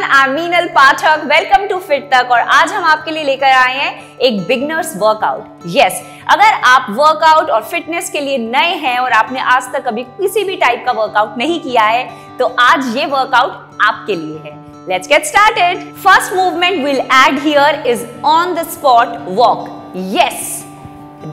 I'm Meenal Pathak. Welcome to fittak और आज हम आपके लिए लेकर आए हैं एक बिगनर्स वर्कआउट। यस, अगर आप वर्कआउट और फिटनेस के लिए नए हैं और आपने आज तक कभी किसी भी टाइप का वर्कआउट नहीं किया है तो आज ये वर्कआउट आपके लिए है। Let's get started. First movement we'll add here is on the spot walk. Yes.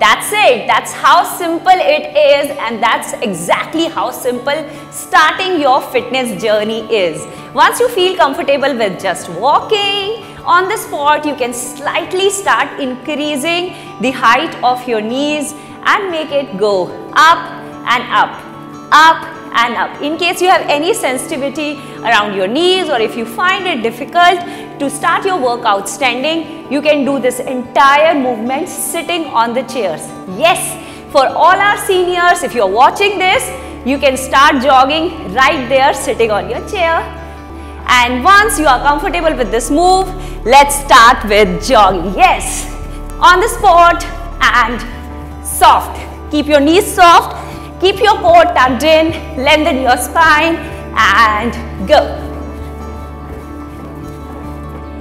That's it. That's how simple it is, and that's exactly how simple starting your fitness journey is. Once you feel comfortable with just walking on the spot, you can slightly start increasing the height of your knees and make it go up and up, up and up. In case you have any sensitivity around your knees or if you find it difficult to start your workout standing, you can do this entire movement sitting on the chairs. Yes, for all our seniors, if you're watching this, you can start jogging right there sitting on your chair. And once you are comfortable with this move, let's start with jogging. Yes, on the spot and soft. Keep your knees soft. Keep your core tucked in, lengthen your spine and go.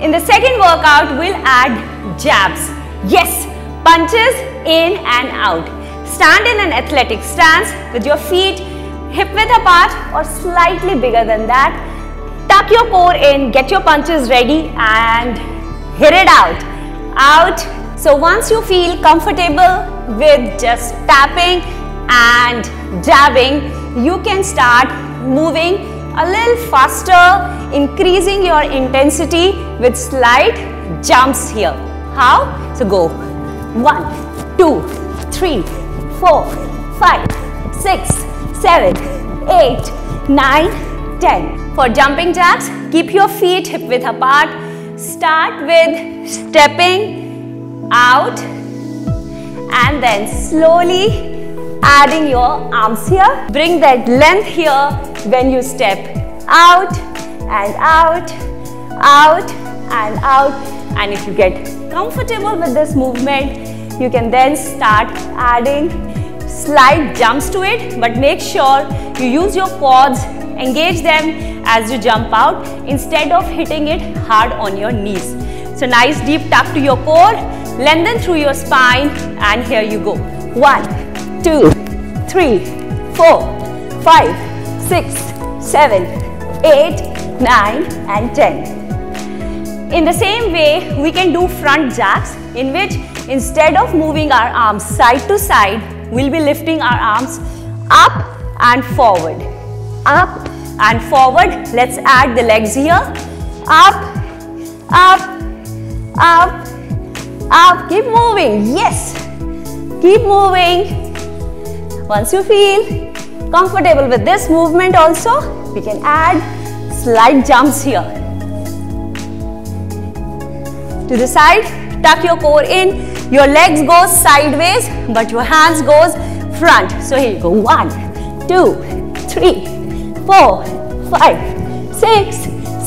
In the second workout, we'll add jabs. Yes, punches in and out. Stand in an athletic stance with your feet hip-width apart or slightly bigger than that. Tuck your core in, get your punches ready and hit it out. Out. So once you feel comfortable with just tapping and jabbing, you can start moving a little faster, increasing your intensity with slight jumps here. How? So go 1, 2, 3, 4, 5, 6, 7, 8, 9, 10. For jumping jacks, keep your feet hip width apart. Start with stepping out and then slowly adding your arms here. Bring that length here when you step out and out, out and out. And if you get comfortable with this movement, you can then start adding slight jumps to it, but make sure you use your quads, engage them as you jump out instead of hitting it hard on your knees. So nice deep tuck to your core, lengthen through your spine, and here you go. 1, 2, 3, 4, 5, 6, 7, 8, 9 and 10. In the same way, we can do front jacks in which instead of moving our arms side to side, we'll be lifting our arms up and forward. Up and forward. Let's add the legs here. Up, up, up, up. Keep moving. Yes. Keep moving. Once you feel comfortable with this movement also, we can add slight jumps here. To the side, tuck your core in, your legs go sideways, but your hands goes front. So here you go, 1, 2, 3, 4, 5, 6,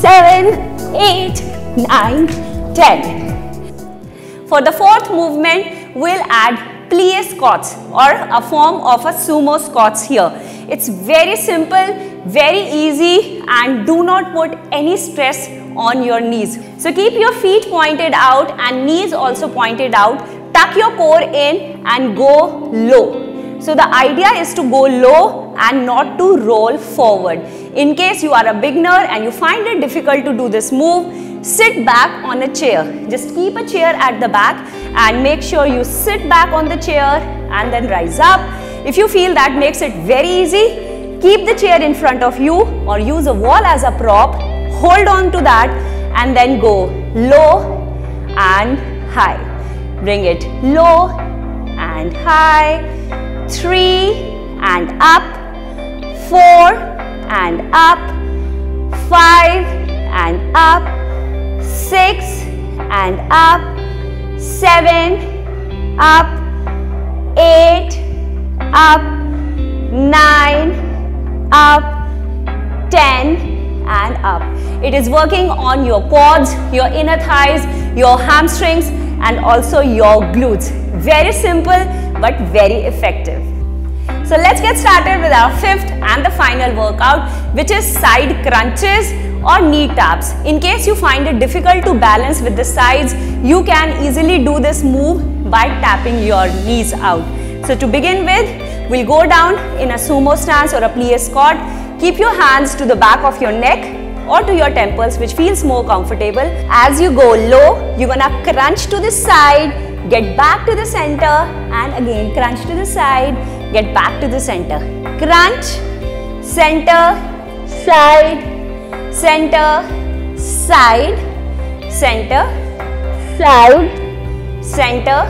7, 8, 9, 10. For the fourth movement, we'll add plie squats or a form of a Sumo Scots here. It's very simple, very easy, and do not put any stress on your knees. So keep your feet pointed out and knees also pointed out. Tuck your core in and go low. So the idea is to go low and not to roll forward. In case you are a beginner and you find it difficult to do this move, sit back on a chair. Just keep a chair at the back and make sure you sit back on the chair and then rise up. If you feel that makes it very easy, keep the chair in front of you or use a wall as a prop. Hold on to that and then go low and high. Bring it low and high. 3 and up. 4 and up. 5 and up. 6 and up. 7 up. 8 up. 9 up. 10 and up. It is working on your quads, your inner thighs, your hamstrings and also your glutes. Very simple but very effective. So let's get started with our fifth and the final workout, which is side crunches or knee taps. In case you find it difficult to balance with the sides, you can easily do this move by tapping your knees out. So to begin with, we'll go down in a sumo stance or a plie squat. Keep your hands to the back of your neck or to your temples, which feels more comfortable. As you go low, you're gonna crunch to the side, get back to the center, and again crunch to the side, get back to the center. Crunch, center, side, center, side, center, side, center,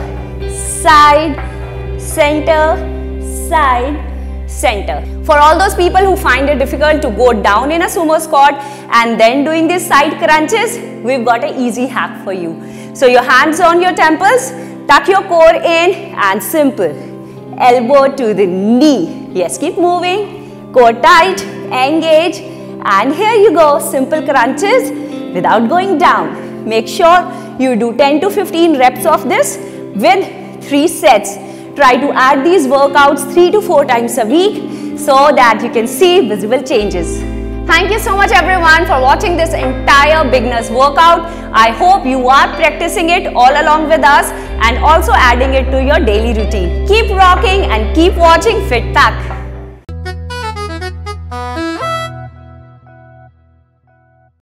side, center, side, center. For all those people who find it difficult to go down in a sumo squat and then doing these side crunches, we've got an easy hack for you. So your hands on your temples, tuck your core in, and simple. Elbow to the knee. Yes, keep moving. Core tight, engage, and here you go. Simple crunches without going down. Make sure you do 10 to 15 reps of this with 3 sets. Try to add these workouts 3 to 4 times a week so that you can see visible changes. Thank you so much everyone for watching this entire beginner's workout. I hope you are practicing it all along with us and also adding it to your daily routine. Keep rocking and keep watching Fittak.